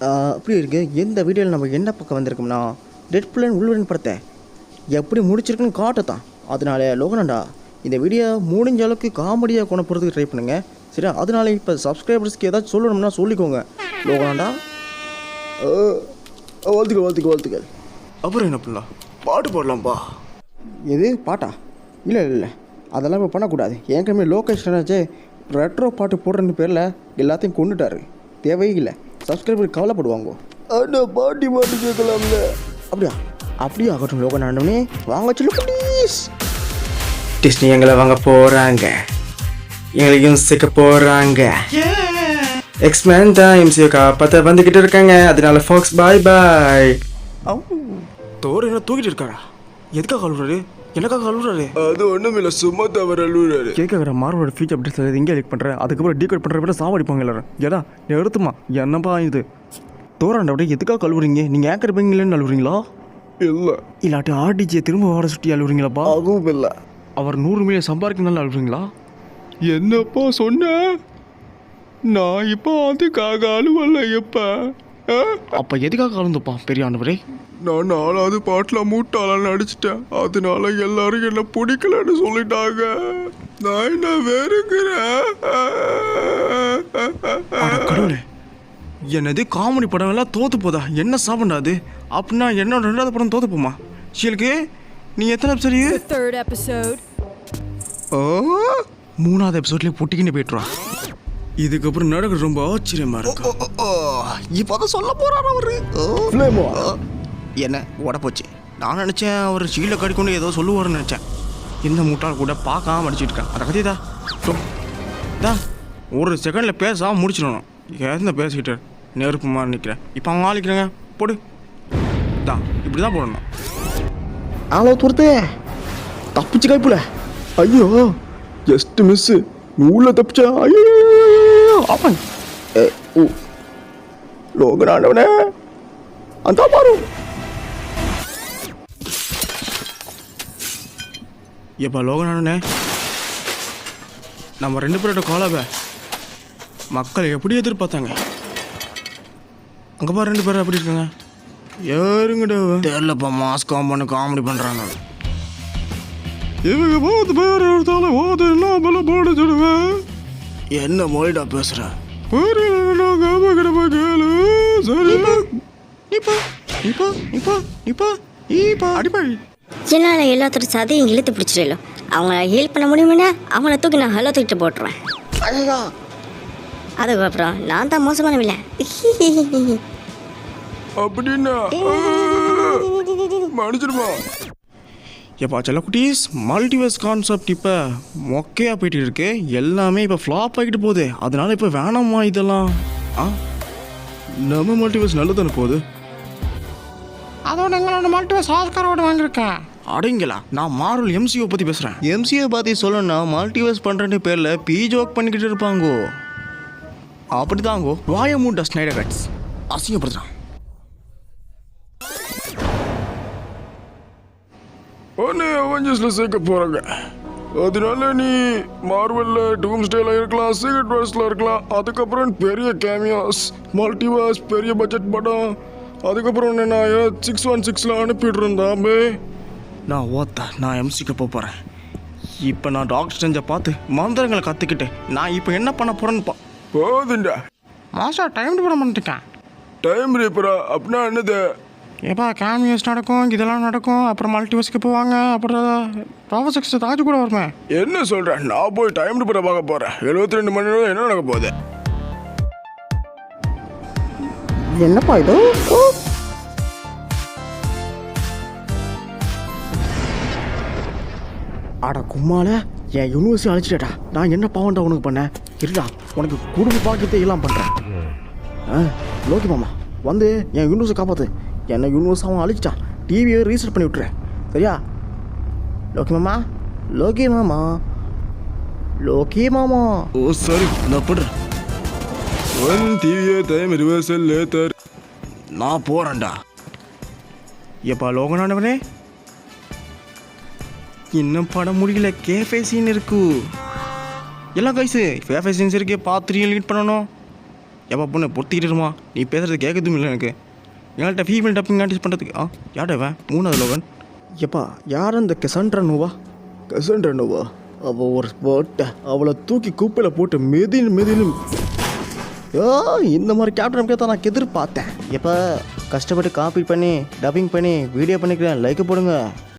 அப்படி இருக்கு. இந்த வீடியோவில் நம்ம என்ன பக்கம் வந்திருக்கோம்னா, டெட்பூல் அண்ட் வுல்வரின் படத்தை எப்படி முடிச்சிருக்குன்னு காட்டத்தான். அதனால லோகனாண்டா இந்த வீடியோ முடிஞ்ச அளவுக்கு காமெடியாக கொண்டு போகிறதுக்கு ட்ரை பண்ணுங்கள், சரியா? அதனால இப்போ சப்ஸ்கிரைபர்ஸ்க்கு ஏதாச்சும் சொல்லணும்னா சொல்லிக்கோங்க லோகனாண்டா. வாழ்த்துக்கள். அப்புறம் என்ன பண்ணலாம்? பாட்டு போடலாம்ப்பா. எது பாட்டா? இல்லை அதெல்லாம் இப்போ பண்ணக்கூடாது. ஏற்கனவே லோகேஷ்னாச்சே ரெட்ரோ பாட்டு போடுறன்னு பேரில் எல்லாத்தையும் கொண்டுட்டாரு. தேவையே இல்லை. சப்ஸ்கிரைபர் கவலைப்படுவாங்க. ஆனால் பாட்டு கேட்கலாம்ல. அப்படியே ஆகட்டும் லோகனாண்டவனே. வாங்க சொல்லு ப்ளீஸ். டிஸ்னி எங்களை வாங்க போகிறாங்க, எங்களையும் சேர்க்க போகிறாங்க. எக்ஸ்மேன் தான் எம்சிஓ காப்பாற்ற வந்துக்கிட்டு இருக்காங்க. அதனால ஃபாக்ஸ் பாய். தோர் என்ன தூக்கிட்டு இருக்காரா? எதுக்காக அழுகுறாரு? எனக்காக அழுகுறாரு? அது ஒன்றும் இல்லை, சும்மா தவிர அழுகுறாரு. கேட்குற மார்வலோட ஃபியூச்சர் அப்டேட்ஸ் எங்கே லிக் பண்ணுறேன், அதுக்கப்புறம் டீகோட் பண்ணுற விட சாவடிப்பாங்க எல்லாரும். ஏடா எடுத்துமா என்னப்பா இது? தோராண்ட விட எதுக்காக அழுகுறீங்க? நீங்கள் ஏக்கர் பைங்களேன்னு அழுகுறீங்களா? இல்லாட்டி ஆர்டிஜியை திரும்ப வாட சுட்டி அழுகுறீங்களாப்பா? அதுவும் இல்லை. அவர் 100 மில்லியன் சம்பாதிக்கணும்னு அழுகுறீங்களா? என்னப்பா சொன்ன? நான் இப்போ அதுக்காக அழுவல. எப்போ அப்போ எதுக்காக அழுந்துப்பா பெரிய ஆண்டவரே? நான் 4வது பாட்டில் மூட்டாளன்னு அடிச்சிட்டேன். அதனால எல்லாரும் என்ன பிடிக்கலன்னு சொல்லிட்டாங்க. நான் என்ன வெறுக்கிறேன். கடவுளே, என்னது காமெடி படம் எல்லாம் தோத்து போதா? என்ன சாப்பிடா அது? அப்படின்னா என்னோட 2வது படம் தோத்து போமா? ஷீலுக்கு நீ எத்தனை எபிசோடு? 3வது எபிசோட்லேயே பொட்டிக்கின்னு போய்ட்டுருவா. இதுக்கப்புறம் நடக்கிறது ரொம்ப ஆச்சரியமா இருக்கு. இப்போதான் சொல்ல போறாரு அவரு. என்ன உட போச்சு? நான் நினச்சேன் அவர் ஷீலை கடிக்கொண்டு ஏதோ சொல்லுவார்னு நினச்சேன். இந்த முட்டாள் கூட பார்க்காம அடிச்சுட்டு இருக்கேன். அதை கத்தி தான் ஒரு செகண்டில் பேசாமல் முடிச்சிடணும். எந்த பேசிக்கிட்டு நெருப்புமா நிற்கிறேன். இப்போ அவங்க ஆளிக்கிறாங்க போடு தான். இப்படி தான் போடணும். ஆளோ துரத்து தப்பிச்சு கைப்புல. ஐயோ ஜஸ்ட் மிஸ்ஸு. நூல தப்பிச்சா. ஐயோ ஆப்பன் லோகனாண்டவனே அந்த பாரு. எப்போ லோகனாண்டனே, நம்ம 2 பேரோட கோலாப மக்கள் எப்படி எதிர்பார்த்தாங்க? அங்கே பாரு 2 பேரும் எப்படி இருக்காங்க? ஏறுங்கடா. தெரியலப்பா, மாஸ்க் ஆன் பண்ண காமெடி பண்ணுறாங்க. இவங்க 10 பேர் எடுத்தாலும் ஓது இல்லாமல போட சொல்லுவேன். என்ன மொழிடா பேசுற? என்னால் எல்லாத்தோட சதையும் இழுத்து பிடிச்சிடலாம். அவங்கள ஹெல்ப் பண்ண முடியுமுன்னா அவங்கள தூக்கி நான் ஹலோ தூக்கிட்டு போட்டுருவேன். அதுக்கப்புறம் நான் தான் மோசமானவில்லை அப்படின்னா மன்னிச்சிடுமா. எப்பா செல்லக்குட்டீஸ், மல்டிவர்ஸ் கான்செப்ட் இப்போ மொக்கையாக போயிட்டு இருக்கு. எல்லாமே இப்போ ஃப்ளாப் ஆகிட்டு போகுது. அதனால இப்போ வேணாமா இதெல்லாம்? நம்ம மல்டிவர்ஸ் நல்லதானே போகுது. அதோட எங்களோட மல்டிவர்ஸ் ஆஸ்கார் அவார்டு வாங்கியிருக்கேன். அடங்களா, நான் மார்வல் எம்சிஓ பற்றி பேசுகிறேன். எம்சிஓ பற்றி சொல்லணும்னா மல்டிவர்ஸ் பண்ணுறேன்னு பேரில் ஜோக் பண்ணிக்கிட்டு இருப்பாங்கோ. அப்படி தாங்கோ வாய மூட்டா ஸ்னைடர் கட்ஸ் அசிங்கப்படுத்துறான். உன்னை அவெஞ்சர்ஸ்ல சேர்க்க போறாங்க. அதனால நீ மார்வல்ல டூம்ஸ்டேல இருக்கலாம், சீக்ரெட் வார்ஸ்ல இருக்கலாம். அதுக்கப்புறம் பெரிய கேமியோஸ், மல்டிவர்ஸ், பெரிய பட்ஜெட் படம். அதுக்கப்புறம் நான் 616ல அனுப்பிடுறேன்டாமே. நான் எம்சிக்கு போகிறேன். இப்போ நான் டாக்டர் ஸ்ட்ரேஞ்சை பார்த்து மந்திரங்களை கற்றுக்கிட்டு நான் இப்போ என்ன பண்ண போகிறேன்னு போதுண்டா. மாஸ்டர் டைம் பண்ண மாட்டேன். டைம் ரீப்பரா அப்படின்னா என்னது? ஏப்பா கேமியோஸ் நடக்கும், இதெல்லாம் நடக்கும். அப்புறம் மல்டிவர்ஸ்க்கு போவாங்க. அப்புறம் ப்ராஃபஸர்ஸ் தாஜ் கூட வருமே. என்ன சொல்கிறேன்? நான் போய் டைம் ரீப்பரை பார்க்க போகிறேன். 72 மணி நேரம் என்ன நடக்க போகுது? என்னப்பா இது? அட கும்மால, என் யூனிவர்சிட்டி அழைச்சிட்டா. நான் என்ன பாவண்டா உனக்கு பண்ணேன்? இருடா, உனக்கு குடும்ப பாக்கியத்தை எல்லாம் பண்ணுறேன். லோகி மாமா வந்து என் யூனிவர்ஸை காப்பாற்று. என்ன யூனிவர்ஸ் அவன் அழிச்சிட்டான். டிவியை ரீசெட் பண்ணி விட்டுறேன், சரியா? லோகி மாமா. ஓ சரி, நான் போடுறேன். டிவியை டைம் ரிவர்சல் லேட்டர். நான் போகிறேன்டா. எப்பா லோகனாண்டவனே, இன்னும் படம் முடியல. கேஃபே சீன் இருக்கு. எல்லாம் கைஸு கேஃபே சீன்ஸ் இருக்கே, பார்த்து லீட் பண்ணணும். எப்போ பொண்ணு பொத்திக்கிட்டுமா நீ பேசுறது கேட்கறதும் இல்லை எனக்கு எங்கள்கிட்ட ஃபீமேல் டப்பிங் ஆர்டிஸ்ட் பண்ணுறதுக்கு யார்டவன் 3வது லோகன் எப்பா யார் அந்த கெசண்ட்ரா நோவா? கெசண்ட்ரா நோவா? அவள் ஒரு போட்ட அவளை தூக்கி குப்பையில் போட்டு மெதின்னு இந்த மாதிரி கேப்டன் தான் நான் எதிர்பார்த்தேன். எப்போ கஷ்டப்பட்டு காப்பி பண்ணி டப்பிங் பண்ணி வீடியோ பண்ணிக்கிறேன், லைக் போடுங்க.